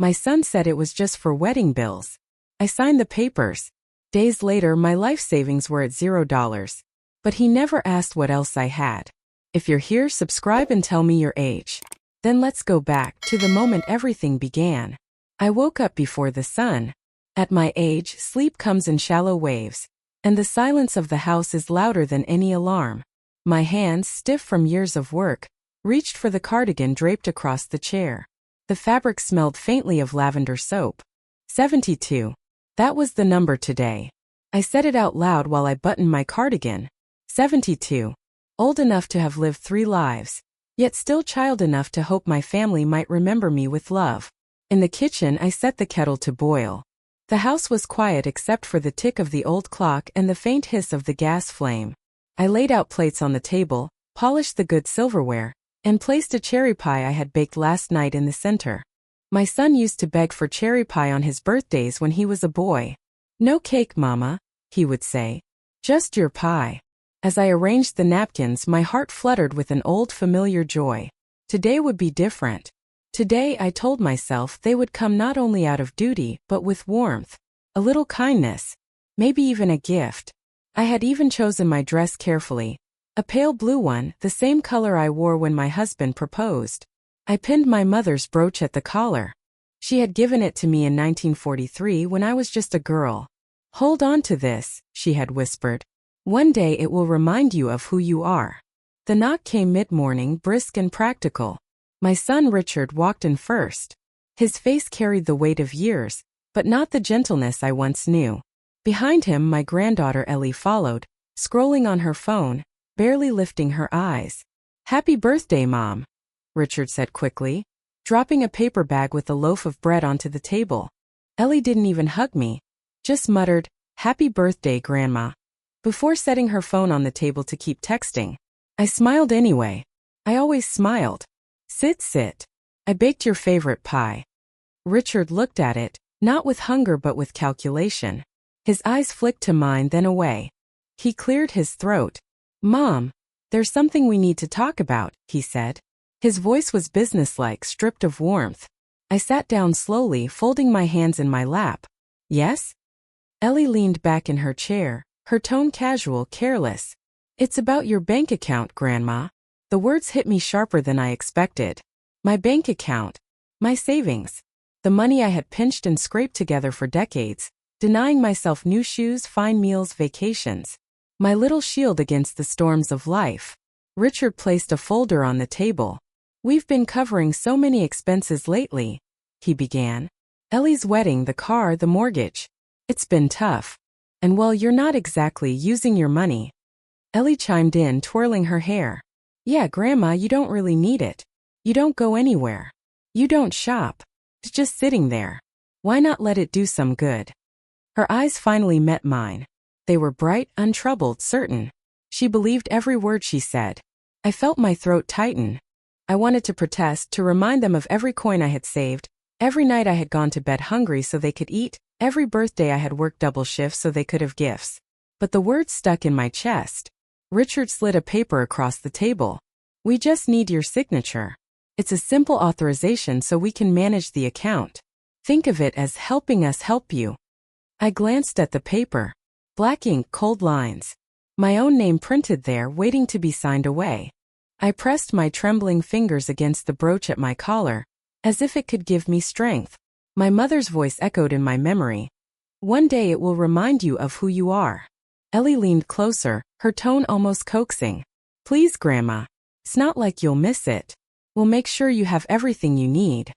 My son said it was just for wedding bills. I signed the papers. Days later, my life savings were at $0. But he never asked what else I had. If you're here, subscribe and tell me your age. Then let's go back to the moment everything began. I woke up before the sun. At my age, sleep comes in shallow waves, and the silence of the house is louder than any alarm. My hands, stiff from years of work, reached for the cardigan draped across the chair. The fabric smelled faintly of lavender soap. 72. That was the number today. I said it out loud while I buttoned my cardigan. 72. Old enough to have lived 3 lives, yet still child enough to hope my family might remember me with love. In the kitchen, I set the kettle to boil. The house was quiet except for the tick of the old clock and the faint hiss of the gas flame. I laid out plates on the table, polished the good silverware, and placed a cherry pie I had baked last night in the center. My son used to beg for cherry pie on his birthdays when he was a boy. "No cake, Mama," he would say. "Just your pie." As I arranged the napkins, my heart fluttered with an old familiar joy. Today would be different. Today, I told myself, they would come not only out of duty, but with warmth, a little kindness, maybe even a gift. I had even chosen my dress carefully, a pale blue one, the same color I wore when my husband proposed. I pinned my mother's brooch at the collar. She had given it to me in 1943 when I was just a girl. "Hold on to this," she had whispered. "One day it will remind you of who you are." The knock came mid-morning, brisk and practical. My son Richard walked in first. His face carried the weight of years, but not the gentleness I once knew. Behind him, my granddaughter Ellie followed, scrolling on her phone, barely lifting her eyes. "Happy birthday, Mom," Richard said quickly, dropping a paper bag with a loaf of bread onto the table. Ellie didn't even hug me, just muttered, "Happy birthday, Grandma," before setting her phone on the table to keep texting. I smiled anyway. I always smiled. Sit. I baked your favorite pie." Richard looked at it, not with hunger but with calculation. His eyes flicked to mine, then away. He cleared his throat. "Mom, there's something we need to talk about," he said. His voice was businesslike, stripped of warmth. I sat down slowly, folding my hands in my lap. "Yes?" Ellie leaned back in her chair, her tone casual, careless. "It's about your bank account, Grandma." The words hit me sharper than I expected. My bank account. My savings. The money I had pinched and scraped together for decades, denying myself new shoes, fine meals, vacations. My little shield against the storms of life. Richard placed a folder on the table. "We've been covering so many expenses lately," he began. "Ellie's wedding, the car, the mortgage. It's been tough. And well, you're not exactly using your money." Ellie chimed in, twirling her hair. "Yeah, Grandma, you don't really need it. You don't go anywhere. You don't shop. It's just sitting there. Why not let it do some good?" Her eyes finally met mine. They were bright, untroubled, certain. She believed every word she said. I felt my throat tighten. I wanted to protest, to remind them of every coin I had saved, every night I had gone to bed hungry so they could eat, every birthday I had worked double shifts so they could have gifts. But the words stuck in my chest. Richard slid a paper across the table. "We just need your signature. It's a simple authorization so we can manage the account. Think of it as helping us help you." I glanced at the paper. Black ink, cold lines. My own name printed there, waiting to be signed away. I pressed my trembling fingers against the brooch at my collar, as if it could give me strength. My mother's voice echoed in my memory. "One day it will remind you of who you are." Ellie leaned closer, her tone almost coaxing. "Please, Grandma. It's not like you'll miss it. We'll make sure you have everything you need."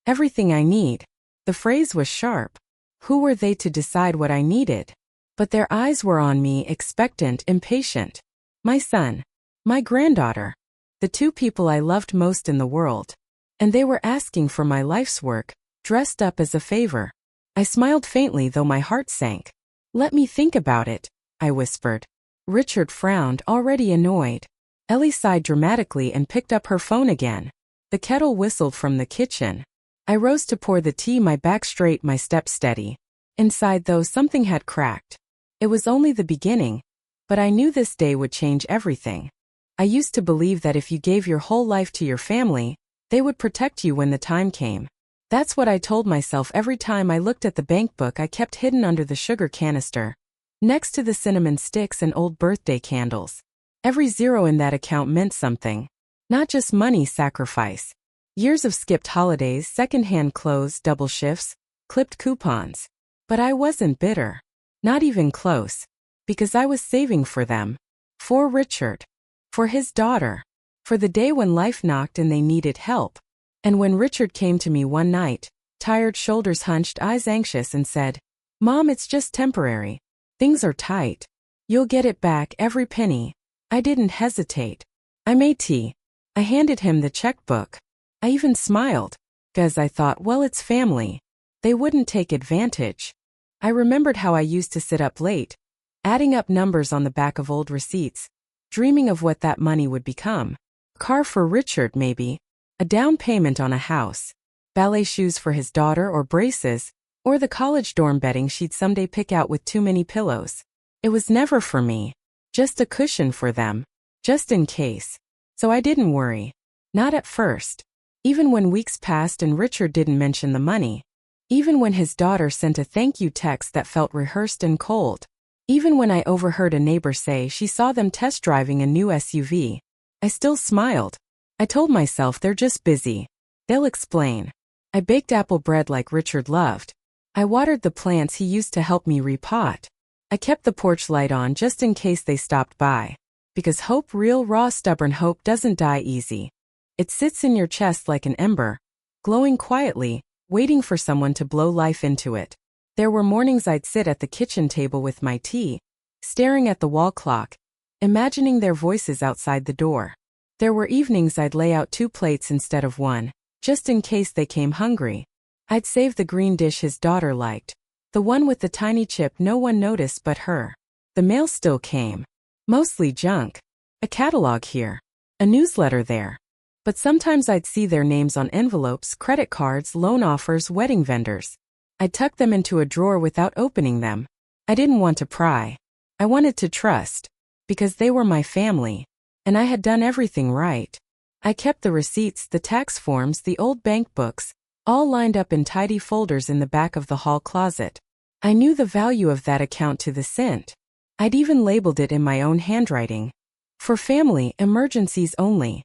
Everything I need. The phrase was sharp. Who were they to decide what I needed? But their eyes were on me, expectant, impatient. My son. My granddaughter. The 2 people I loved most in the world. And they were asking for my life's work, dressed up as a favor. I smiled faintly, though my heart sank. "Let me think about it," I whispered. Richard frowned, already annoyed. Ellie sighed dramatically and picked up her phone again. The kettle whistled from the kitchen. I rose to pour the tea, my back straight, my step steady. Inside, though, something had cracked. It was only the beginning, but I knew this day would change everything. I used to believe that if you gave your whole life to your family, they would protect you when the time came. That's what I told myself every time I looked at the bank book I kept hidden under the sugar canister, next to the cinnamon sticks and old birthday candles. Every zero in that account meant something. Not just money sacrifice. Years of skipped holidays, second-hand clothes, double shifts, clipped coupons. But I wasn't bitter. Not even close. Because I was saving for them. For Richard. For his daughter. For the day when life knocked and they needed help. And when Richard came to me one night, tired, shoulders hunched, eyes anxious, and said, "Mom, it's just temporary. Things are tight. You'll get it back, every penny." I didn't hesitate. I made tea. I handed him the checkbook. I even smiled, 'cause I thought, well, it's family. They wouldn't take advantage. I remembered how I used to sit up late, adding up numbers on the back of old receipts, dreaming of what that money would become. Car for Richard, maybe. A down payment on a house. Ballet shoes for his daughter, or braces, or the college dorm bedding she'd someday pick out with too many pillows. It was never for me. Just a cushion for them. Just in case. So I didn't worry. Not at first. Even when weeks passed and Richard didn't mention the money. Even when his daughter sent a thank you text that felt rehearsed and cold. Even when I overheard a neighbor say she saw them test driving a new SUV. I still smiled. I told myself they're just busy. They'll explain. I baked apple bread like Richard loved. I watered the plants he used to help me repot. I kept the porch light on just in case they stopped by. Because hope, real, raw, stubborn hope, doesn't die easy. It sits in your chest like an ember, glowing quietly, waiting for someone to blow life into it. There were mornings I'd sit at the kitchen table with my tea, staring at the wall clock, imagining their voices outside the door. There were evenings I'd lay out 2 plates instead of 1, just in case they came hungry. I'd save the green dish his daughter liked, the one with the tiny chip no one noticed but her. The mail still came. Mostly junk. A catalog here. A newsletter there. But sometimes I'd see their names on envelopes, credit cards, loan offers, wedding vendors. I'd tuck them into a drawer without opening them. I didn't want to pry. I wanted to trust. Because they were my family. And I had done everything right. I kept the receipts, the tax forms, the old bank books, all lined up in tidy folders in the back of the hall closet. I knew the value of that account to the cent. I'd even labeled it in my own handwriting. For family, emergencies only.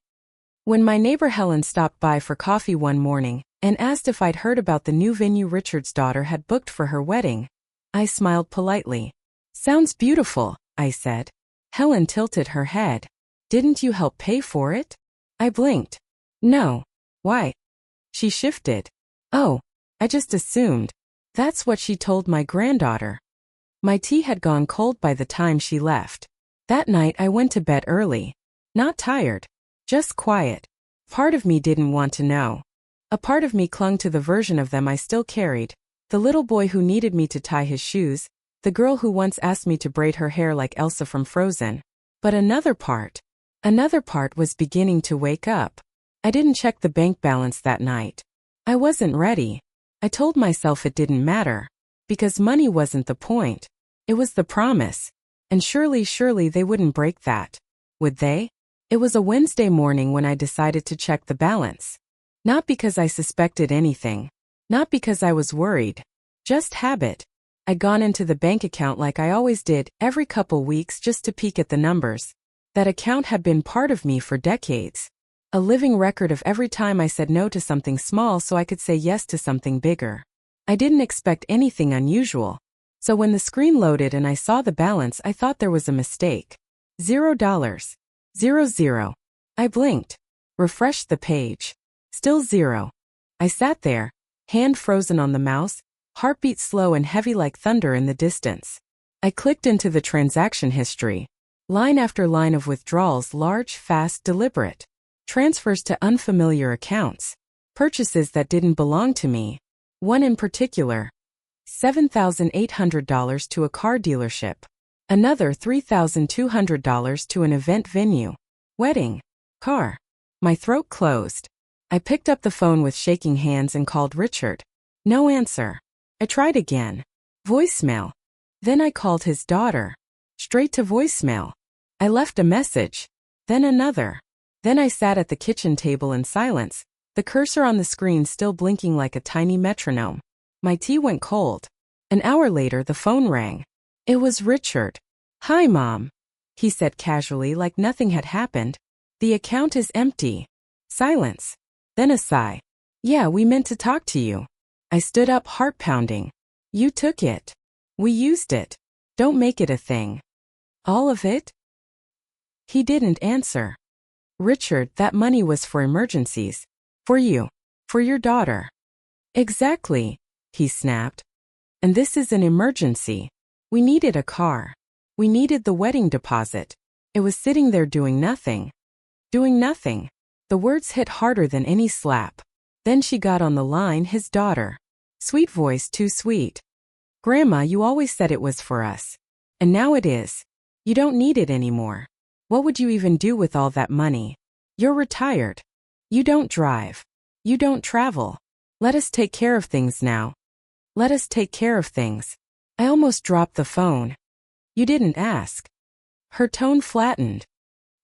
When my neighbor Helen stopped by for coffee one morning and asked if I'd heard about the new venue Richard's daughter had booked for her wedding, I smiled politely. "Sounds beautiful," I said. Helen tilted her head. "Didn't you help pay for it?" I blinked. "No." "Why?" She shifted. "Oh, I just assumed." That's what she told my granddaughter. My tea had gone cold by the time she left. That night I went to bed early. Not tired. Just quiet. Part of me didn't want to know. A part of me clung to the version of them I still carried. The little boy who needed me to tie his shoes. The girl who once asked me to braid her hair like Elsa from Frozen. But another part was beginning to wake up. I didn't check the bank balance that night. I wasn't ready. I told myself it didn't matter. Because money wasn't the point. It was the promise. And surely they wouldn't break that. Would they? It was a Wednesday morning when I decided to check the balance. Not because I suspected anything. Not because I was worried. Just habit. I'd gone into the bank account like I always did, every couple weeks just to peek at the numbers. That account had been part of me for decades. A living record of every time I said no to something small so I could say yes to something bigger. I didn't expect anything unusual. So when the screen loaded and I saw the balance, I thought there was a mistake. $0. 00. I blinked. Refreshed the page. Still 0. I sat there, hand frozen on the mouse, heartbeat slow and heavy like thunder in the distance. I clicked into the transaction history. Line after line of withdrawals, large, fast, deliberate. Transfers to unfamiliar accounts. Purchases that didn't belong to me. One in particular. $7,800 to a car dealership. Another $3,200 to an event venue. Wedding. Car. My throat closed. I picked up the phone with shaking hands and called Richard. No answer. I tried again. Voicemail. Then I called his daughter. Straight to voicemail. I left a message. Then another. Then I sat at the kitchen table in silence, the cursor on the screen still blinking like a tiny metronome. My tea went cold. An hour later, the phone rang. It was Richard. "Hi, Mom," he said casually, like nothing had happened. "The account is empty." Silence. Then a sigh. "Yeah, we meant to talk to you." I stood up, heart pounding. "You took it. We used it. Don't make it a thing." "All of it?" He didn't answer. "Richard, that money was for emergencies. For you. For your daughter." "Exactly," he snapped. "And this is an emergency. We needed a car. We needed the wedding deposit. It was sitting there doing nothing." Doing nothing. The words hit harder than any slap. Then she got on the line, his daughter. Sweet voice, too sweet. "Grandma, you always said it was for us. And now it is. You don't need it anymore. What would you even do with all that money? You're retired. You don't drive. You don't travel. Let us take care of things now. Let us take care of things." I almost dropped the phone. "You didn't ask." Her tone flattened.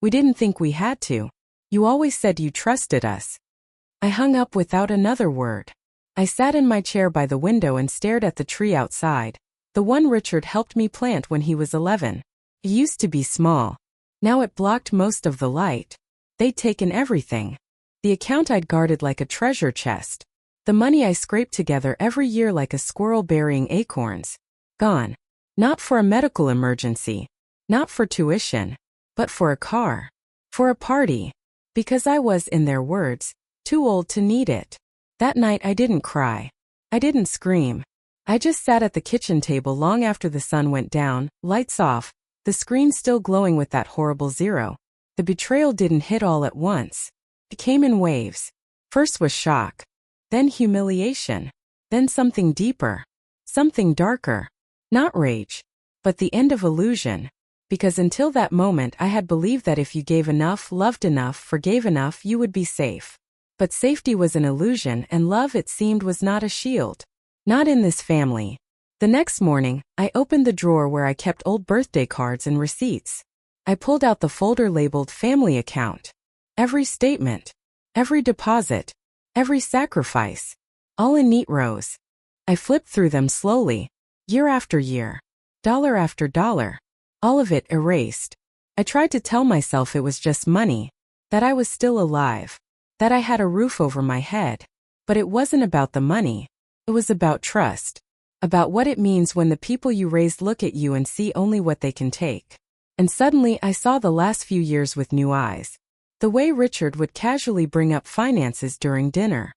"We didn't think we had to. You always said you trusted us." I hung up without another word. I sat in my chair by the window and stared at the tree outside, the one Richard helped me plant when he was 11. It used to be small. Now it blocked most of the light. They'd taken everything. The account I'd guarded like a treasure chest. The money I scraped together every year like a squirrel burying acorns. Gone. Not for a medical emergency. Not for tuition. But for a car. For a party. Because I was, in their words, too old to need it. That night I didn't cry. I didn't scream. I just sat at the kitchen table long after the sun went down, lights off, the screen still glowing with that horrible zero. The betrayal didn't hit all at once. It came in waves. First was shock. Then humiliation. Then something deeper. Something darker. Not rage. But the end of illusion. Because until that moment I had believed that if you gave enough, loved enough, forgave enough, you would be safe. But safety was an illusion, and love, it seemed, was not a shield. Not in this family. The next morning, I opened the drawer where I kept old birthday cards and receipts. I pulled out the folder labeled Family Account. Every statement. Every deposit. Every sacrifice. All in neat rows. I flipped through them slowly. Year after year. Dollar after dollar. All of it erased. I tried to tell myself it was just money. That I was still alive. That I had a roof over my head. But it wasn't about the money. It was about trust. About what it means when the people you raised look at you and see only what they can take. And suddenly I saw the last few years with new eyes. The way Richard would casually bring up finances during dinner.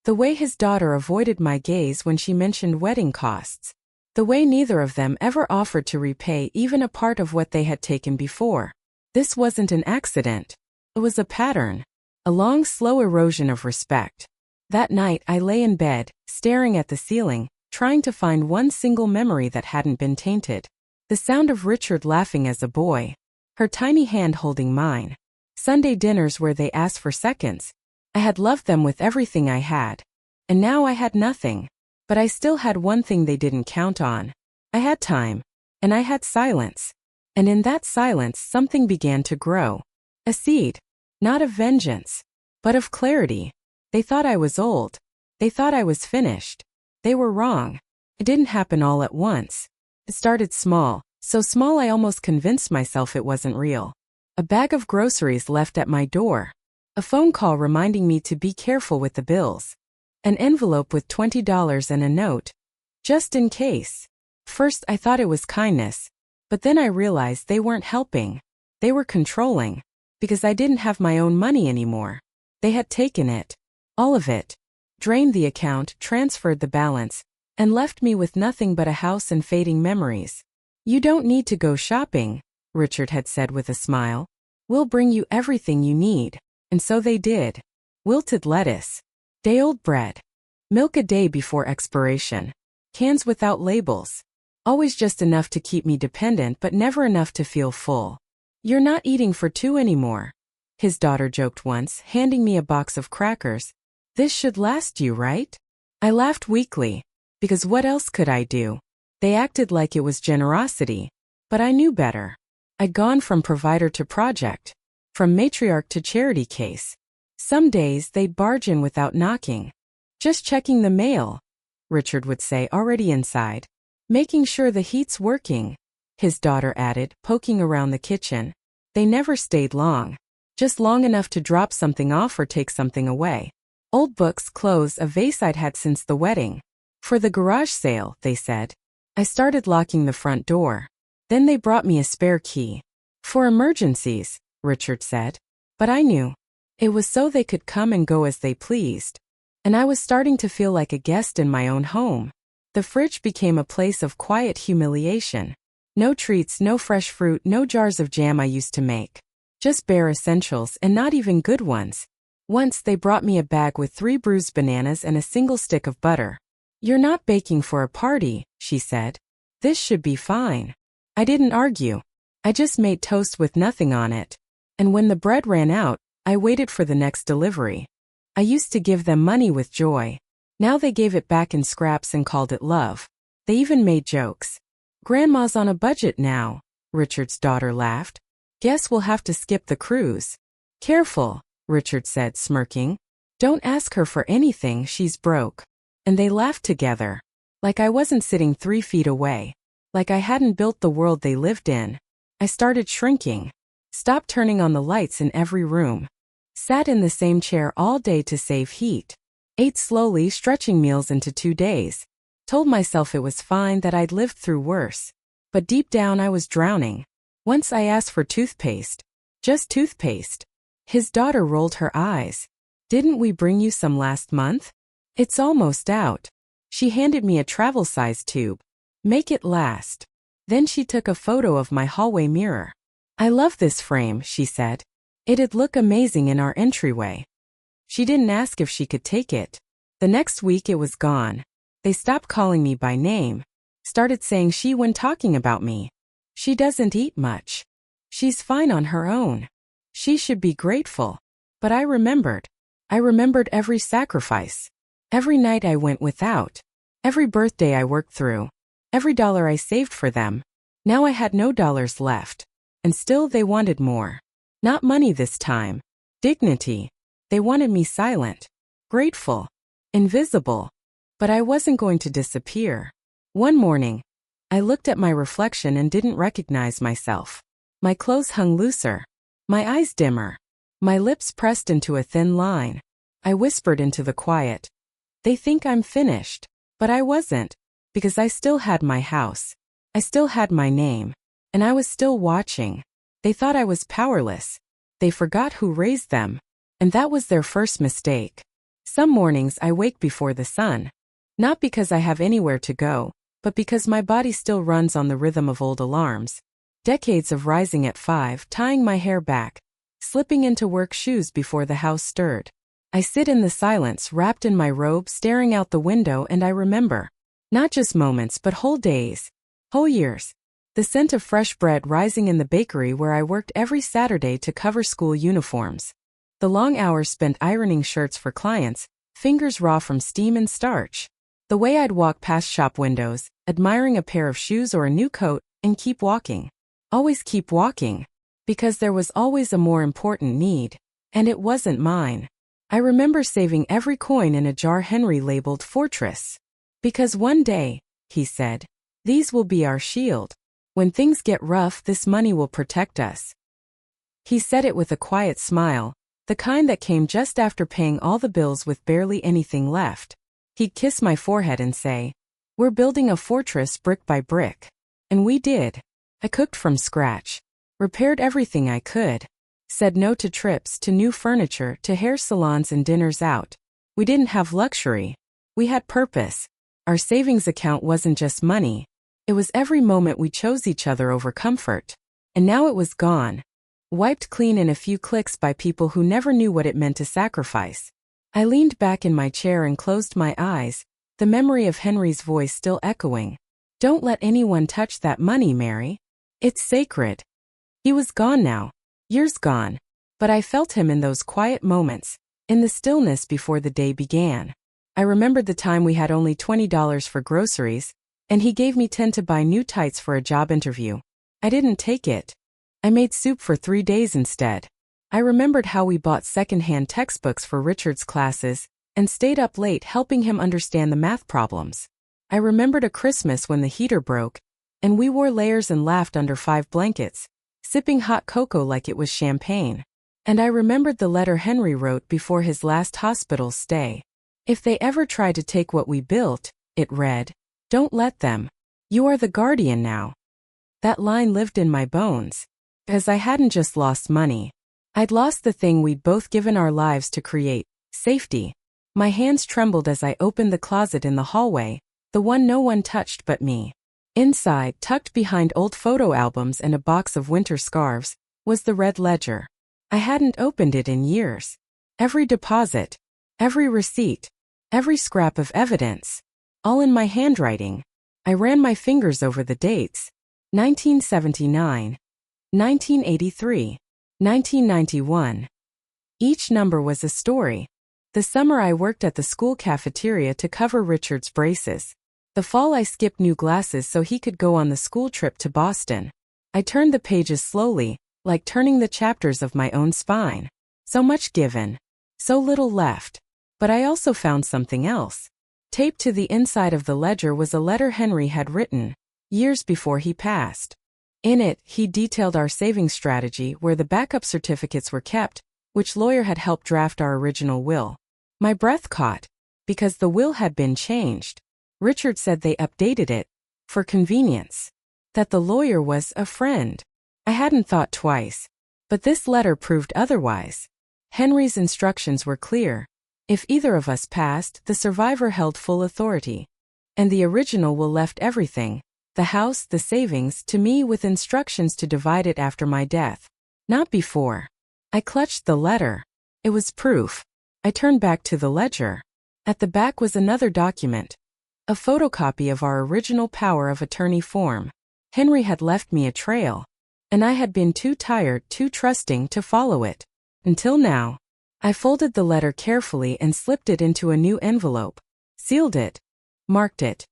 The way his daughter avoided my gaze when she mentioned wedding costs. The way neither of them ever offered to repay even a part of what they had taken before. This wasn't an accident. It was a pattern. A long, slow erosion of respect. That night I lay in bed, staring at the ceiling, trying to find one single memory that hadn't been tainted. The sound of Richard laughing as a boy. Her tiny hand holding mine. Sunday dinners where they asked for seconds. I had loved them with everything I had. And now I had nothing. But I still had one thing they didn't count on. I had time. And I had silence. And in that silence something began to grow. A seed. Not of vengeance. But of clarity. They thought I was old. They thought I was finished. They were wrong. It didn't happen all at once. It started small, so small I almost convinced myself it wasn't real. A bag of groceries left at my door. A phone call reminding me to be careful with the bills. An envelope with $20 and a note. Just in case. First I thought it was kindness, but then I realized they weren't helping. They were controlling. Because I didn't have my own money anymore. They had taken it. All of it. Drained the account, transferred the balance, and left me with nothing but a house and fading memories. "You don't need to go shopping," Richard had said with a smile. "We'll bring you everything you need." And so they did. Wilted lettuce. Day-old bread. Milk a day before expiration. Cans without labels. Always just enough to keep me dependent but never enough to feel full. "You're not eating for two anymore," his daughter joked once, handing me a box of crackers. "This should last you, right?" I laughed weakly. Because what else could I do? They acted like it was generosity. But I knew better. I'd gone from provider to project. From matriarch to charity case. Some days they'd barge in without knocking. "Just checking the mail," Richard would say, already inside. "Making sure the heat's working," his daughter added, poking around the kitchen. They never stayed long. Just long enough to drop something off or take something away. Old books, clothes, a vase I'd had since the wedding. "For the garage sale," they said. I started locking the front door. Then they brought me a spare key. "For emergencies," Richard said. But I knew. It was so they could come and go as they pleased. And I was starting to feel like a guest in my own home. The fridge became a place of quiet humiliation. No treats, no fresh fruit, no jars of jam I used to make. Just bare essentials, and not even good ones. Once they brought me a bag with 3 bruised bananas and a single stick of butter. "You're not baking for a party," she said. "This should be fine." I didn't argue. I just made toast with nothing on it. And when the bread ran out, I waited for the next delivery. I used to give them money with joy. Now they gave it back in scraps and called it love. They even made jokes. "Grandma's on a budget now," Richard's daughter laughed. "Guess we'll have to skip the cruise." "Careful," Richard said, smirking. "Don't ask her for anything, she's broke." And they laughed together. Like I wasn't sitting 3 feet away. Like I hadn't built the world they lived in. I started shrinking. Stopped turning on the lights in every room. Sat in the same chair all day to save heat. Ate slowly, stretching meals into 2 days. Told myself it was fine, that I'd lived through worse. But deep down I was drowning. Once I asked for toothpaste. Just toothpaste. His daughter rolled her eyes. "Didn't we bring you some last month? It's almost out." She handed me a travel-size tube. "Make it last." Then she took a photo of my hallway mirror. "I love this frame," she said. "It'd look amazing in our entryway." She didn't ask if she could take it. The next week it was gone. They stopped calling me by name. Started saying she when talking about me. "She doesn't eat much. She's fine on her own. She should be grateful." But I remembered. I remembered every sacrifice. Every night I went without. Every birthday I worked through. Every dollar I saved for them. Now I had no dollars left. And still they wanted more. Not money this time. Dignity. They wanted me silent. Grateful. Invisible. But I wasn't going to disappear. One morning, I looked at my reflection and didn't recognize myself. My clothes hung looser. My eyes dimmer. My lips pressed into a thin line. I whispered into the quiet. "They think I'm finished." But I wasn't. Because I still had my house. I still had my name. And I was still watching. They thought I was powerless. They forgot who raised them. And that was their first mistake. Some mornings I wake before the sun. Not because I have anywhere to go, but because my body still runs on the rhythm of old alarms. Decades of rising at 5, tying my hair back, slipping into work shoes before the house stirred. I sit in the silence, wrapped in my robe, staring out the window, and I remember. Not just moments, but whole days. Whole years. The scent of fresh bread rising in the bakery where I worked every Saturday to cover school uniforms. The long hours spent ironing shirts for clients, fingers raw from steam and starch. The way I'd walk past shop windows, admiring a pair of shoes or a new coat, and keep walking. Always keep walking. Because there was always a more important need. And it wasn't mine. I remember saving every coin in a jar Henry labeled Fortress. "Because one day," he said, "these will be our shield. When things get rough, this money will protect us." He said it with a quiet smile, the kind that came just after paying all the bills with barely anything left. He'd kiss my forehead and say, "We're building a fortress brick by brick." And we did. I cooked from scratch. Repaired everything I could. Said no to trips, to new furniture, to hair salons and dinners out. We didn't have luxury. We had purpose. Our savings account wasn't just money. It was every moment we chose each other over comfort. And now it was gone. Wiped clean in a few clicks by people who never knew what it meant to sacrifice. I leaned back in my chair and closed my eyes, the memory of Henry's voice still echoing. "Don't let anyone touch that money, Mary. It's sacred." He was gone now. Years gone. But I felt him in those quiet moments, in the stillness before the day began. I remembered the time we had only $20 for groceries, and he gave me 10 to buy new tights for a job interview. I didn't take it. I made soup for 3 days instead. I remembered how we bought secondhand textbooks for Richard's classes and stayed up late helping him understand the math problems. I remembered a Christmas when the heater broke, and we wore layers and laughed under 5 blankets, sipping hot cocoa like it was champagne. And I remembered the letter Henry wrote before his last hospital stay. If they ever try to take what we built, it read, "Don't let them. You are the guardian now." That line lived in my bones. Because I hadn't just lost money. I'd lost the thing we'd both given our lives to create, safety. My hands trembled as I opened the closet in the hallway, the one no one touched but me. Inside, tucked behind old photo albums and a box of winter scarves, was the red ledger. I hadn't opened it in years. Every deposit, every receipt, every scrap of evidence, all in my handwriting. I ran my fingers over the dates. 1979, 1983, 1991. Each number was a story. The summer I worked at the school cafeteria to cover Richard's braces. The fall I skipped new glasses so he could go on the school trip to Boston. I turned the pages slowly, like turning the chapters of my own spine. So much given, so little left. But I also found something else. Taped to the inside of the ledger was a letter Henry had written, years before he passed. In it, he detailed our savings strategy where the backup certificates were kept, which lawyer had helped draft our original will. My breath caught, because the will had been changed. Richard said they updated it, for convenience. That the lawyer was a friend. I hadn't thought twice. But this letter proved otherwise. Henry's instructions were clear. If either of us passed, the survivor held full authority. And the original will left everything, the house, the savings, to me with instructions to divide it after my death. Not before. I clutched the letter. It was proof. I turned back to the ledger. At the back was another document. A photocopy of our original power of attorney form. Henry had left me a trail. And I had been too tired, too trusting to follow it. Until now. I folded the letter carefully and slipped it into a new envelope. Sealed it. Marked it.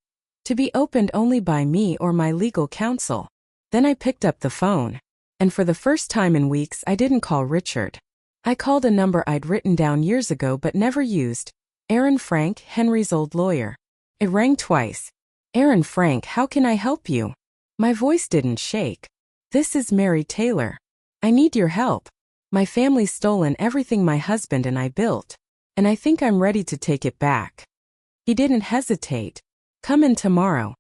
To be opened only by me or my legal counsel. Then I picked up the phone. And for the first time in weeks I didn't call Richard. I called a number I'd written down years ago but never used. Aaron Frank, Henry's old lawyer. It rang twice. Aaron Frank, how can I help you? My voice didn't shake. This is Mary Taylor. I need your help. My family's stolen everything my husband and I built. And I think I'm ready to take it back. He didn't hesitate. Come in tomorrow.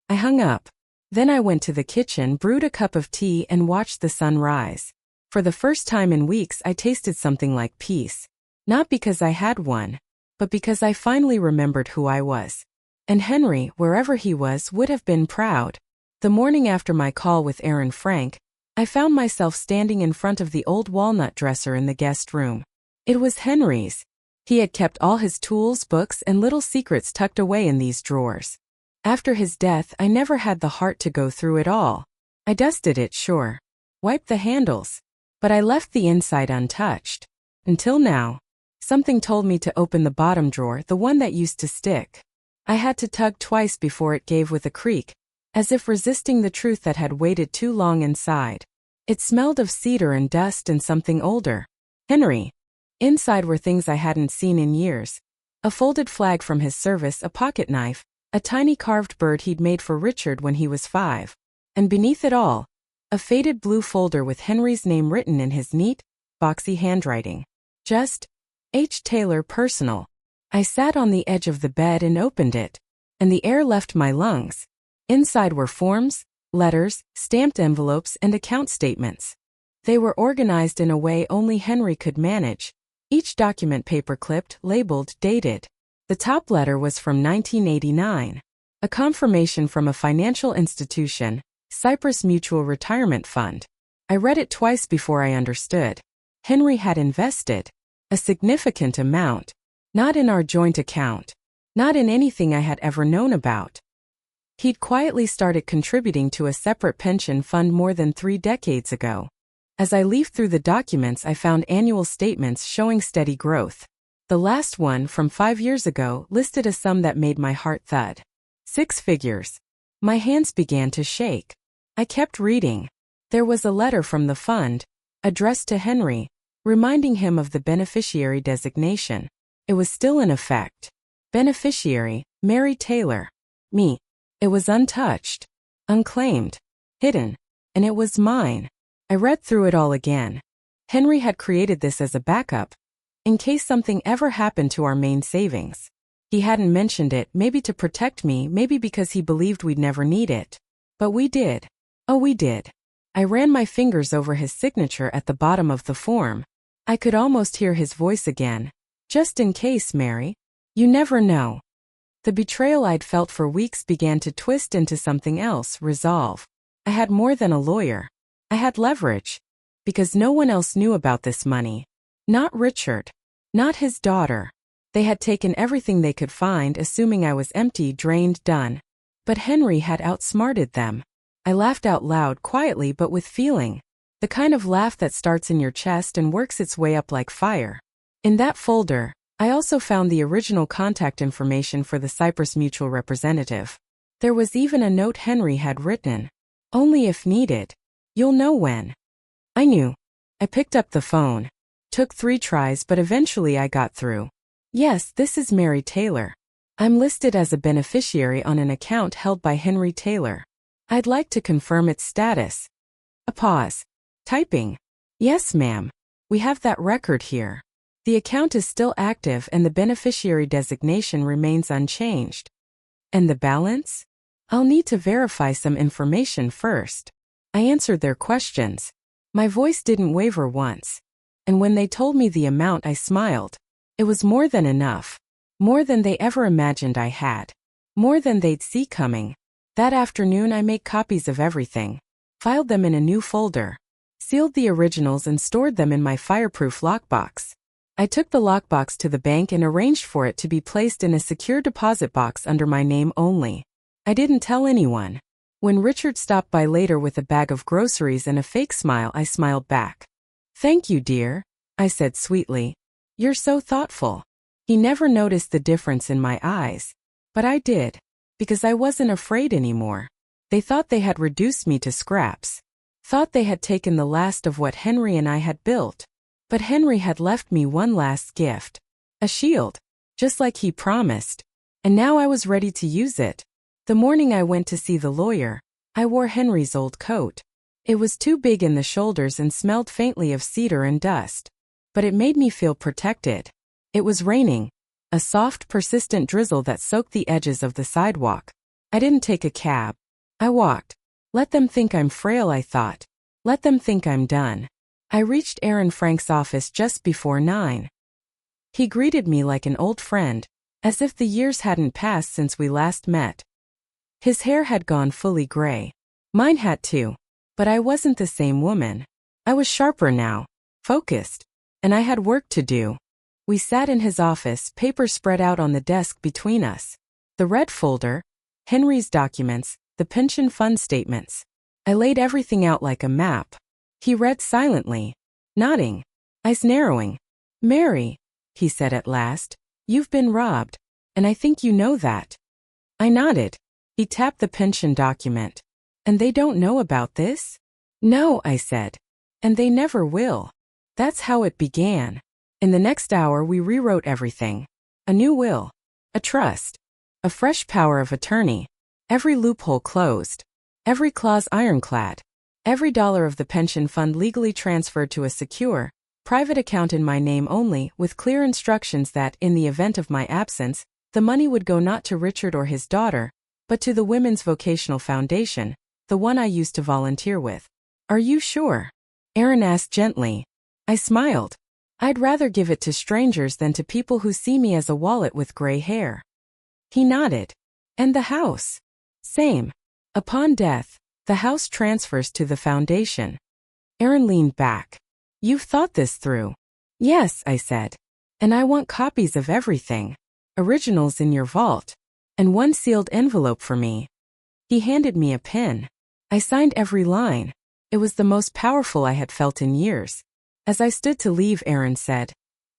I hung up. Then I went to the kitchen, brewed a cup of tea and watched the sun rise. For the first time in weeks I tasted something like peace. Not because I had one, but because I finally remembered who I was. And Henry, wherever he was, would have been proud. The morning after my call with Aaron Frank, I found myself standing in front of the old walnut dresser in the guest room. It was Henry's. He had kept all his tools, books, and little secrets tucked away in these drawers. After his death, I never had the heart to go through it all. I dusted it, sure. Wiped the handles. But I left the inside untouched. Until now. Something told me to open the bottom drawer, the one that used to stick. I had to tug twice before it gave with a creak, as if resisting the truth that had waited too long inside. It smelled of cedar and dust and something older. Henry. Inside were things I hadn't seen in years. A folded flag from his service, a pocket knife, a tiny carved bird he'd made for Richard when he was 5. And beneath it all, a faded blue folder with Henry's name written in his neat, boxy handwriting. Just, H. Taylor, personal. I sat on the edge of the bed and opened it, and the air left my lungs. Inside were forms, letters, stamped envelopes, and account statements. They were organized in a way only Henry could manage. Each document paper-clipped, labeled, dated. The top letter was from 1989. A confirmation from a financial institution, Cyprus Mutual Retirement Fund. I read it twice before I understood. Henry had invested a significant amount. Not in our joint account. Not in anything I had ever known about. He'd quietly started contributing to a separate pension fund more than 3 decades ago. As I leafed through the documents, I found annual statements showing steady growth. The last one, from 5 years ago, listed a sum that made my heart thud. 6 figures. My hands began to shake. I kept reading. There was a letter from the fund, addressed to Henry, reminding him of the beneficiary designation. It was still in effect. Beneficiary, Mary Taylor. Me. It was untouched, unclaimed, hidden, and it was mine. I read through it all again. Henry had created this as a backup, in case something ever happened to our main savings. He hadn't mentioned it, maybe to protect me, maybe because he believed we'd never need it. But we did. Oh, we did. I ran my fingers over his signature at the bottom of the form. I could almost hear his voice again. Just in case, Mary. You never know. The betrayal I'd felt for weeks began to twist into something else, resolve. I had more than a lawyer. I had leverage. Because no one else knew about this money. Not Richard. Not his daughter. They had taken everything they could find, assuming I was empty, drained, done. But Henry had outsmarted them. I laughed out loud, quietly but with feeling. The kind of laugh that starts in your chest and works its way up like fire. In that folder, I also found the original contact information for the Cyprus Mutual representative. There was even a note Henry had written. Only if needed. You'll know when. I knew. I picked up the phone. Took 3 tries, but eventually I got through. Yes, this is Mary Taylor. I'm listed as a beneficiary on an account held by Henry Taylor. I'd like to confirm its status. A pause. Typing. Yes, ma'am. We have that record here. The account is still active and the beneficiary designation remains unchanged. And the balance? I'll need to verify some information first. I answered their questions. My voice didn't waver once. And when they told me the amount, I smiled. It was more than enough. More than they ever imagined I had. More than they'd see coming. That afternoon I made copies of everything. Filed them in a new folder. Sealed the originals and stored them in my fireproof lockbox. I took the lockbox to the bank and arranged for it to be placed in a secure deposit box under my name only. I didn't tell anyone. When Richard stopped by later with a bag of groceries and a fake smile, I smiled back. Thank you, dear, I said sweetly. You're so thoughtful. He never noticed the difference in my eyes. But I did. Because I wasn't afraid anymore. They thought they had reduced me to scraps. Thought they had taken the last of what Henry and I had built. But Henry had left me one last gift. A shield. Just like he promised. And now I was ready to use it. The morning I went to see the lawyer, I wore Henry's old coat. It was too big in the shoulders and smelled faintly of cedar and dust. But it made me feel protected. It was raining. A soft, persistent drizzle that soaked the edges of the sidewalk. I didn't take a cab. I walked. Let them think I'm frail, I thought. Let them think I'm done. I reached Aaron Frank's office just before 9. He greeted me like an old friend, as if the years hadn't passed since we last met. His hair had gone fully gray. Mine had too. But I wasn't the same woman. I was sharper now, focused, and I had work to do. We sat in his office, papers spread out on the desk between us. The red folder, Henry's documents, the pension fund statements. I laid everything out like a map. He read silently, nodding, eyes narrowing. Mary, he said at last, you've been robbed, and I think you know that. I nodded. He tapped the pension document. And they don't know about this? No, I said. And they never will. That's how it began. In the next hour we rewrote everything. A new will. A trust. A fresh power of attorney. Every loophole closed. Every clause ironclad. Every dollar of the pension fund legally transferred to a secure, private account in my name only, with clear instructions that, in the event of my absence, the money would go not to Richard or his daughter, but to the Women's Vocational Foundation, the one I used to volunteer with. Are you sure? Aaron asked gently. I smiled. I'd rather give it to strangers than to people who see me as a wallet with gray hair. He nodded. And the house? Same. Upon death, the house transfers to the foundation. Aaron leaned back. You've thought this through. Yes, I said. And I want copies of everything. Originals in your vault. And one sealed envelope for me. He handed me a pen. I signed every line. It was the most powerful I had felt in years. As I stood to leave, Aaron said,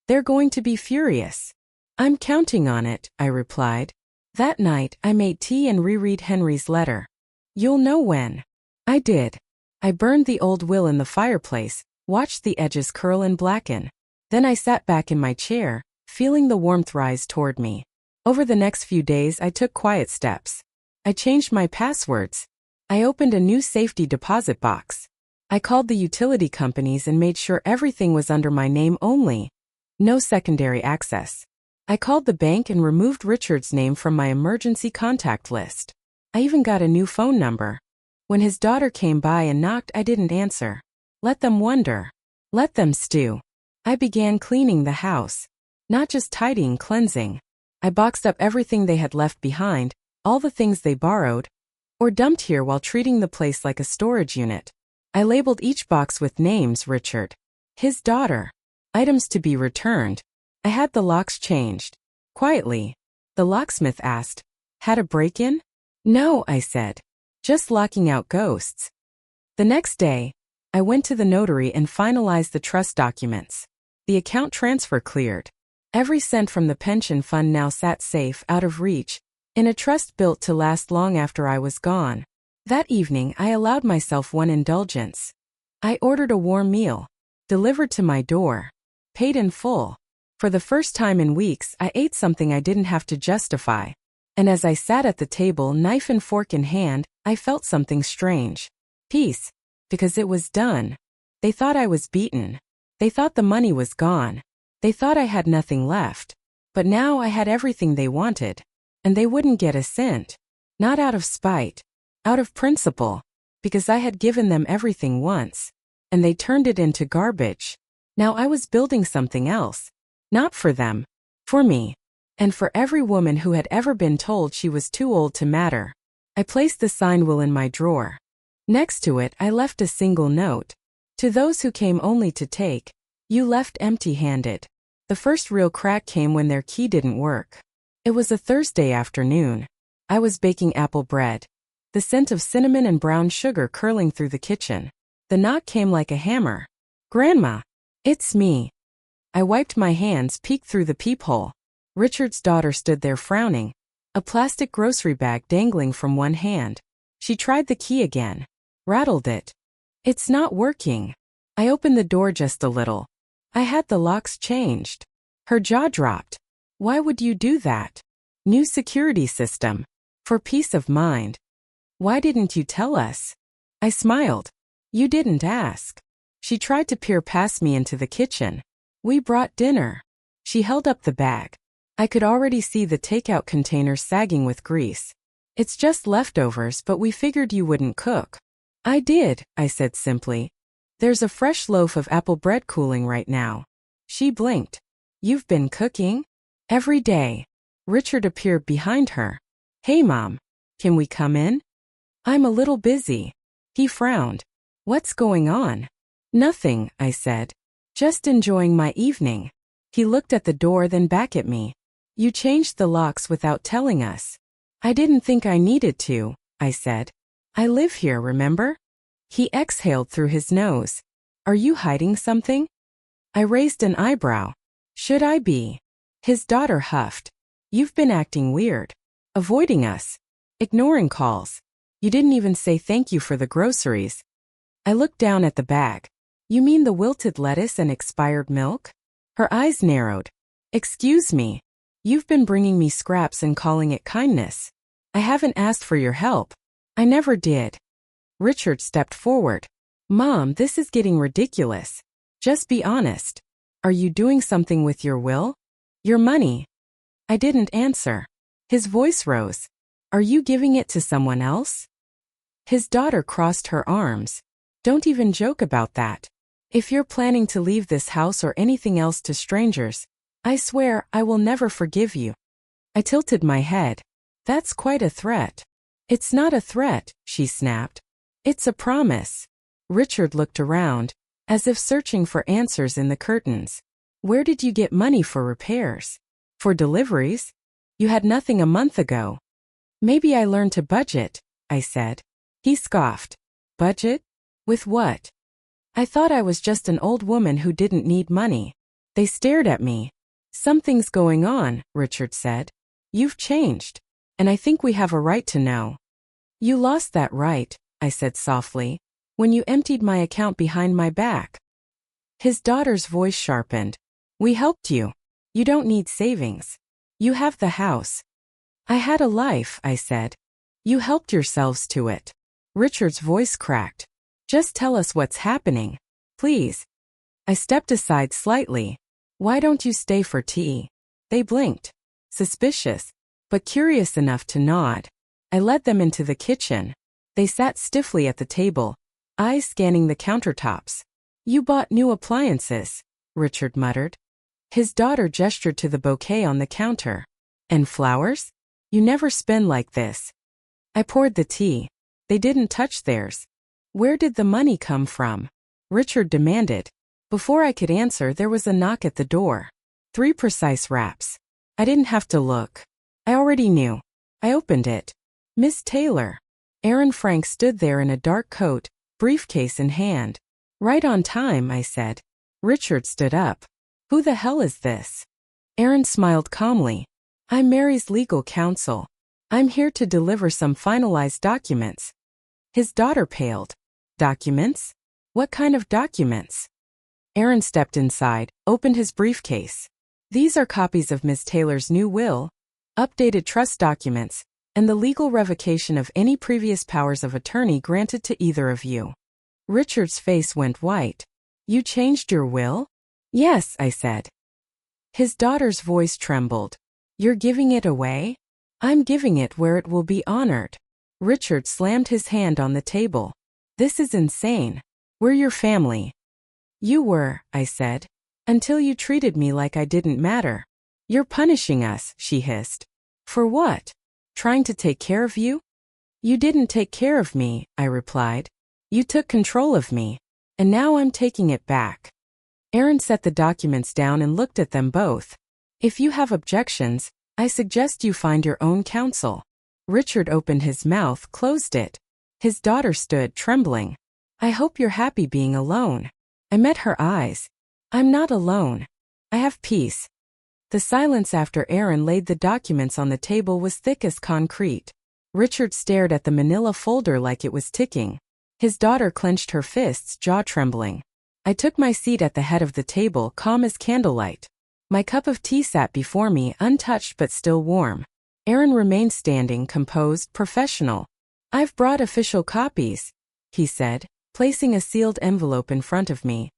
They're going to be furious. I'm counting on it, I replied. That night, I made tea and reread Henry's letter. You'll know when. I did. I burned the old will in the fireplace, watched the edges curl and blacken. Then I sat back in my chair, feeling the warmth rise toward me. Over the next few days, I took quiet steps. I changed my passwords. I opened a new safety deposit box. I called the utility companies and made sure everything was under my name only. No secondary access. I called the bank and removed Richard's name from my emergency contact list. I even got a new phone number. When his daughter came by and knocked, I didn't answer. Let them wonder. Let them stew. I began cleaning the house. Not just tidying, cleansing. I boxed up everything they had left behind, all the things they borrowed, or dumped here while treating the place like a storage unit. I labeled each box with names: Richard, his daughter, items to be returned. I had the locks changed. Quietly, the locksmith asked, "Had a break-in?" "No," I said. "Just locking out ghosts." The next day, I went to the notary and finalized the trust documents. The account transfer cleared. Every cent from the pension fund now sat safe, out of reach, in a trust built to last long after I was gone. That evening, I allowed myself one indulgence. I ordered a warm meal, delivered to my door, paid in full. For the first time in weeks, I ate something I didn't have to justify. And as I sat at the table, knife and fork in hand, I felt something strange. Peace. Because it was done. They thought I was beaten. They thought the money was gone. They thought I had nothing left. But now I had everything they wanted. And they wouldn't get a cent. Not out of spite. Out of principle. Because I had given them everything once. And they turned it into garbage. Now I was building something else. Not for them. For me. And for every woman who had ever been told she was too old to matter. I placed the signed will in my drawer. Next to it, I left a single note. To those who came only to take, you left empty-handed. The first real crack came when their key didn't work. It was a Thursday afternoon. I was baking apple bread. The scent of cinnamon and brown sugar curling through the kitchen. The knock came like a hammer. "Grandma." "It's me." I wiped my hands, peeked through the peephole. Richard's daughter stood there frowning, a plastic grocery bag dangling from one hand. She tried the key again. Rattled it. "It's not working." I opened the door just a little. I had the locks changed. Her jaw dropped. "Why would you do that?" "New security system. For peace of mind." "Why didn't you tell us?" I smiled. "You didn't ask." She tried to peer past me into the kitchen. "We brought dinner." She held up the bag. I could already see the takeout containers sagging with grease. "It's just leftovers, but we figured you wouldn't cook." "I did," I said simply. "There's a fresh loaf of apple bread cooling right now." She blinked. "You've been cooking?" "Every day." Richard appeared behind her. "Hey, Mom. Can we come in?" "I'm a little busy." He frowned. "What's going on?" "Nothing," I said. "Just enjoying my evening." He looked at the door, then back at me. "You changed the locks without telling us." "I didn't think I needed to," I said. "I live here, remember?" He exhaled through his nose. "Are you hiding something?" I raised an eyebrow. "Should I be?" His daughter huffed. "You've been acting weird. Avoiding us. Ignoring calls. You didn't even say thank you for the groceries." I looked down at the bag. "You mean the wilted lettuce and expired milk?" Her eyes narrowed. "Excuse me. You've been bringing me scraps and calling it kindness. I haven't asked for your help. I never did." Richard stepped forward. "Mom, this is getting ridiculous. Just be honest. Are you doing something with your will? Your money?" I didn't answer. His voice rose. "Are you giving it to someone else?" His daughter crossed her arms. "Don't even joke about that. If you're planning to leave this house or anything else to strangers, I swear I will never forgive you." I tilted my head. "That's quite a threat." "It's not a threat," she snapped. "It's a promise." Richard looked around, as if searching for answers in the curtains. "Where did you get money for repairs? For deliveries? You had nothing a month ago." "Maybe I learned to budget," I said. He scoffed. "Budget? With what?" I thought I was just an old woman who didn't need money. They stared at me. "Something's going on," Richard said. "You've changed. And I think we have a right to know." "You lost that right," I said softly, "when you emptied my account behind my back." His daughter's voice sharpened. We helped you. You don't need savings. You have the house. I had a life, I said. You helped yourselves to it. Richard's voice cracked. Just tell us what's happening. Please. I stepped aside slightly. Why don't you stay for tea? They blinked. Suspicious, but curious enough to nod. I led them into the kitchen. They sat stiffly at the table, eyes scanning the countertops. You bought new appliances, Richard muttered. His daughter gestured to the bouquet on the counter. And flowers? You never spend like this. I poured the tea. They didn't touch theirs. Where did the money come from? Richard demanded. Before I could answer, there was a knock at the door. 3 precise raps. I didn't have to look. I already knew. I opened it. Miss Taylor. Aaron Frank stood there in a dark coat, briefcase in hand. Right on time, I said. Richard stood up. Who the hell is this? Aaron smiled calmly. I'm Mary's legal counsel. I'm here to deliver some finalized documents. His daughter paled. Documents? What kind of documents? Aaron stepped inside, opened his briefcase. These are copies of Ms. Taylor's new will, updated trust documents, and the legal revocation of any previous powers of attorney granted to either of you. Richard's face went white. You changed your will? Yes, I said. His daughter's voice trembled. You're giving it away? I'm giving it where it will be honored. Richard slammed his hand on the table. This is insane. We're your family. You were, I said, until you treated me like I didn't matter. You're punishing us, she hissed. For what? Trying to take care of you? You didn't take care of me, I replied. You took control of me, and now I'm taking it back. Aaron set the documents down and looked at them both. If you have objections, I suggest you find your own counsel. Richard opened his mouth, closed it. His daughter stood, trembling. I hope you're happy being alone. I met her eyes. I'm not alone. I have peace. The silence after Aaron laid the documents on the table was thick as concrete. Richard stared at the manila folder like it was ticking. His daughter clenched her fists, jaw trembling. I took my seat at the head of the table, calm as candlelight. My cup of tea sat before me, untouched but still warm. Aaron remained standing, composed, professional. I've brought official copies, he said, placing a sealed envelope in front of me.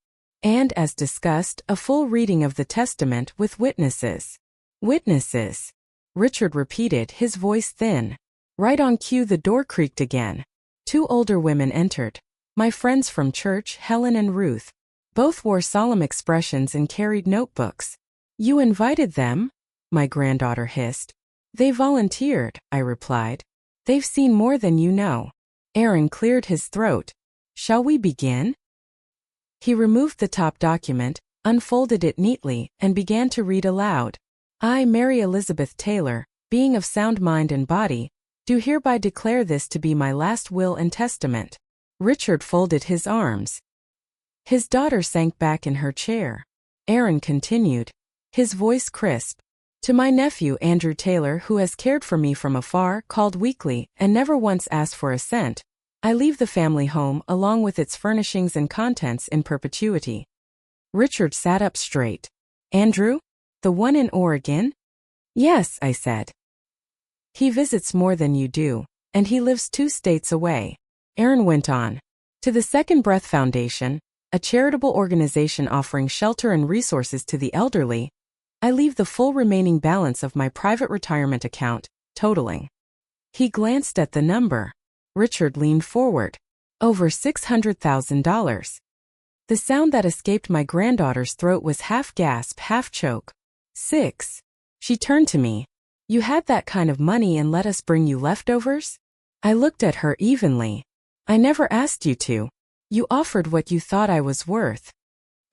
And, as discussed, a full reading of the testament with witnesses. Witnesses, Richard repeated, his voice thin. Right on cue, the door creaked again. 2 older women entered. My friends from church, Helen and Ruth. Both wore solemn expressions and carried notebooks. You invited them? My granddaughter hissed. They volunteered, I replied. They've seen more than you know. Aaron cleared his throat. Shall we begin? He removed the top document, unfolded it neatly, and began to read aloud. I, Mary Elizabeth Taylor, being of sound mind and body, do hereby declare this to be my last will and testament. Richard folded his arms. His daughter sank back in her chair. Aaron continued, his voice crisp. To my nephew Andrew Taylor, who has cared for me from afar, called weekly, and never once asked for a cent, I leave the family home along with its furnishings and contents in perpetuity. Richard sat up straight. Andrew? The one in Oregon? Yes, I said. He visits more than you do, and he lives 2 states away. Aaron went on. To the Second Breath Foundation, a charitable organization offering shelter and resources to the elderly, I leave the full remaining balance of my private retirement account, totaling. He glanced at the number. Richard leaned forward. Over $600,000. The sound that escaped my granddaughter's throat was half gasp, half choke. 6. She turned to me. You had that kind of money and let us bring you leftovers? I looked at her evenly. I never asked you to. You offered what you thought I was worth.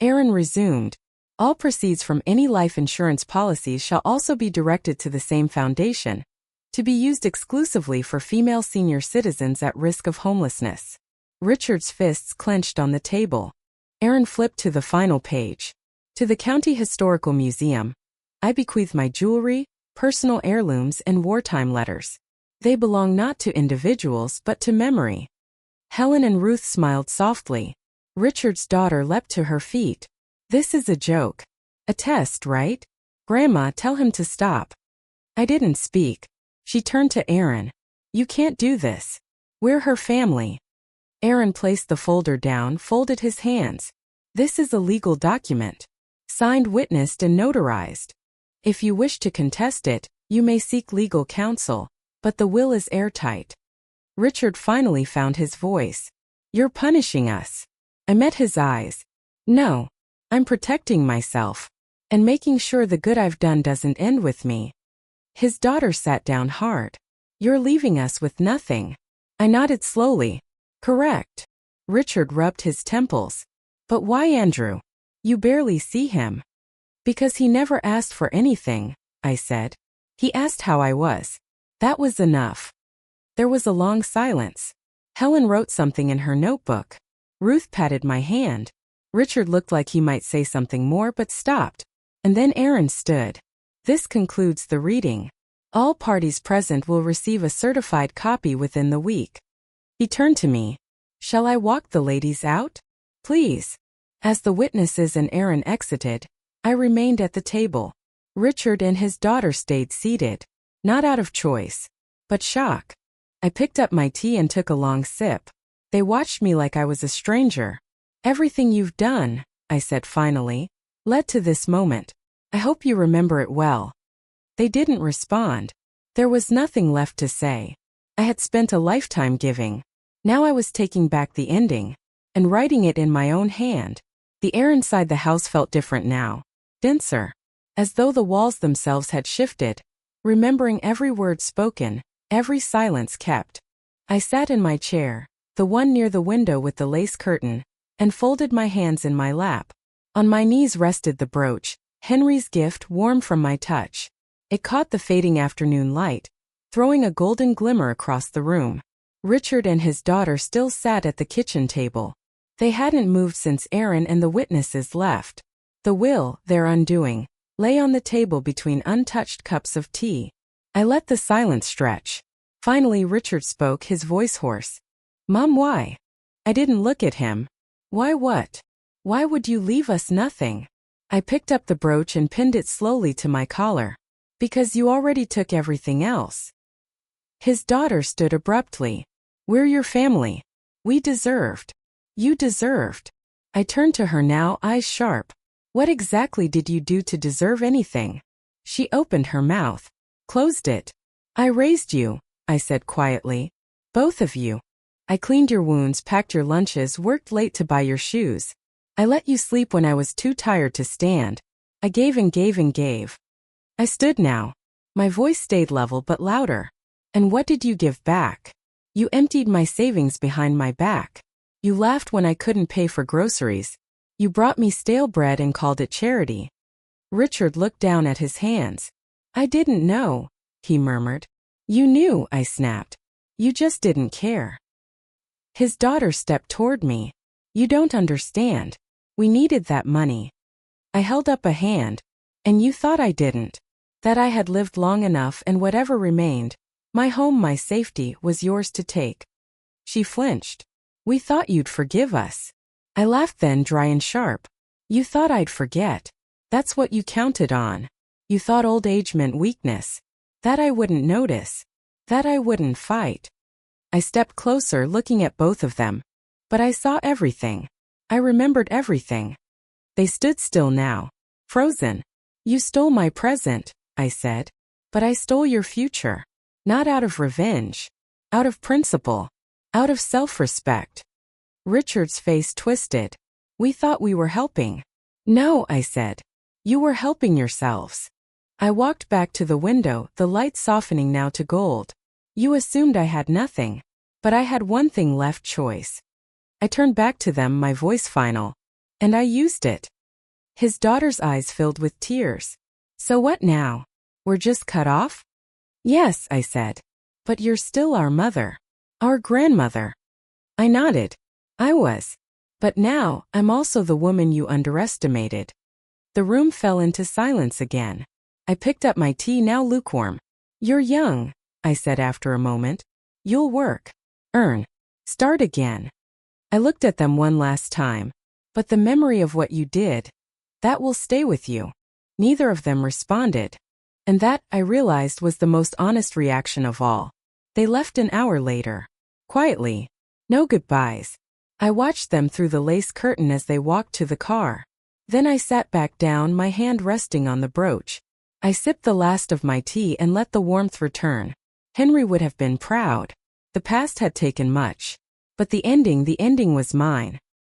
Aaron resumed. All proceeds from any life insurance policies shall also be directed to the same foundation, to be used exclusively for female senior citizens at risk of homelessness. Richard's fists clenched on the table. Aaron flipped to the final page. To the County Historical Museum, I bequeath my jewelry, personal heirlooms, and wartime letters. They belong not to individuals but to memory. Helen and Ruth smiled softly. Richard's daughter leapt to her feet. This is a joke. A test, right? Grandma, tell him to stop. I didn't speak. She turned to Aaron. You can't do this. We're her family. Aaron placed the folder down, folded his hands. This is a legal document. Signed, witnessed, and notarized. If you wish to contest it, you may seek legal counsel, but the will is airtight. Richard finally found his voice. You're punishing us. I met his eyes. No. I'm protecting myself. And making sure the good I've done doesn't end with me. His daughter sat down hard. You're leaving us with nothing. I nodded slowly. Correct. Richard rubbed his temples. But why, Andrew? You barely see him. Because he never asked for anything, I said. He asked how I was. That was enough. There was a long silence. Helen wrote something in her notebook. Ruth patted my hand. Richard looked like he might say something more but stopped. And then Aaron stood. This concludes the reading. All parties present will receive a certified copy within the week. He turned to me. Shall I walk the ladies out? Please. As the witnesses and Aaron exited, I remained at the table. Richard and his daughter stayed seated, not out of choice, but shock. I picked up my tea and took a long sip. They watched me like I was a stranger. Everything you've done, I said finally, led to this moment. I hope you remember it well. They didn't respond. There was nothing left to say. I had spent a lifetime giving. Now I was taking back the ending and writing it in my own hand. The air inside the house felt different now, denser, as though the walls themselves had shifted, remembering every word spoken, every silence kept. I sat in my chair, the one near the window with the lace curtain, and folded my hands in my lap. On my knees rested the brooch, Henry's gift, warm from my touch. It caught the fading afternoon light, throwing a golden glimmer across the room. Richard and his daughter still sat at the kitchen table. They hadn't moved since Aaron and the witnesses left. The will, their undoing, lay on the table between untouched cups of tea. I let the silence stretch. Finally Richard spoke, his voice hoarse. Mom, why? I didn't look at him. Why what? Why would you leave us nothing? I picked up the brooch and pinned it slowly to my collar. Because you already took everything else. His daughter stood abruptly. We're your family. We deserved. You deserved. I turned to her now, eyes sharp. What exactly did you do to deserve anything? She opened her mouth, closed it. I raised you, I said quietly. Both of you. I cleaned your wounds, packed your lunches, worked late to buy your shoes. I let you sleep when I was too tired to stand. I gave and gave and gave. I stood now. My voice stayed level but louder. And what did you give back? You emptied my savings behind my back. You laughed when I couldn't pay for groceries. You brought me stale bread and called it charity. Richard looked down at his hands. I didn't know, he murmured. You knew, I snapped. You just didn't care. His daughter stepped toward me. You don't understand. We needed that money. I held up a hand. And you thought I didn't. That I had lived long enough and whatever remained, my home, my safety, was yours to take. She flinched. We thought you'd forgive us. I laughed then, dry and sharp. You thought I'd forget. That's what you counted on. You thought old age meant weakness. That I wouldn't notice. That I wouldn't fight. I stepped closer, looking at both of them. But I saw everything. I remembered everything. They stood still now, frozen. You stole my present, I said. But I stole your future. Not out of revenge. Out of principle. Out of self-respect. Richard's face twisted. We thought we were helping. No, I said. You were helping yourselves. I walked back to the window, the light softening now to gold. You assumed I had nothing. But I had one thing left, choice. I turned back to them, my voice final. And I used it. His daughter's eyes filled with tears. So what now? We're just cut off? Yes, I said. But you're still our mother. Our grandmother. I nodded. I was. But now, I'm also the woman you underestimated. The room fell into silence again. I picked up my tea, now lukewarm. You're young, I said after a moment. You'll work. Earn. Start again. I looked at them one last time. But the memory of what you did, That will stay with you. Neither of them responded. And that, I realized, was the most honest reaction of all. They left an hour later. Quietly. No goodbyes. I watched them through the lace curtain as they walked to the car. Then I sat back down, my hand resting on the brooch. I sipped the last of my tea and let the warmth return. Henry would have been proud. The past had taken much. But the ending was mine.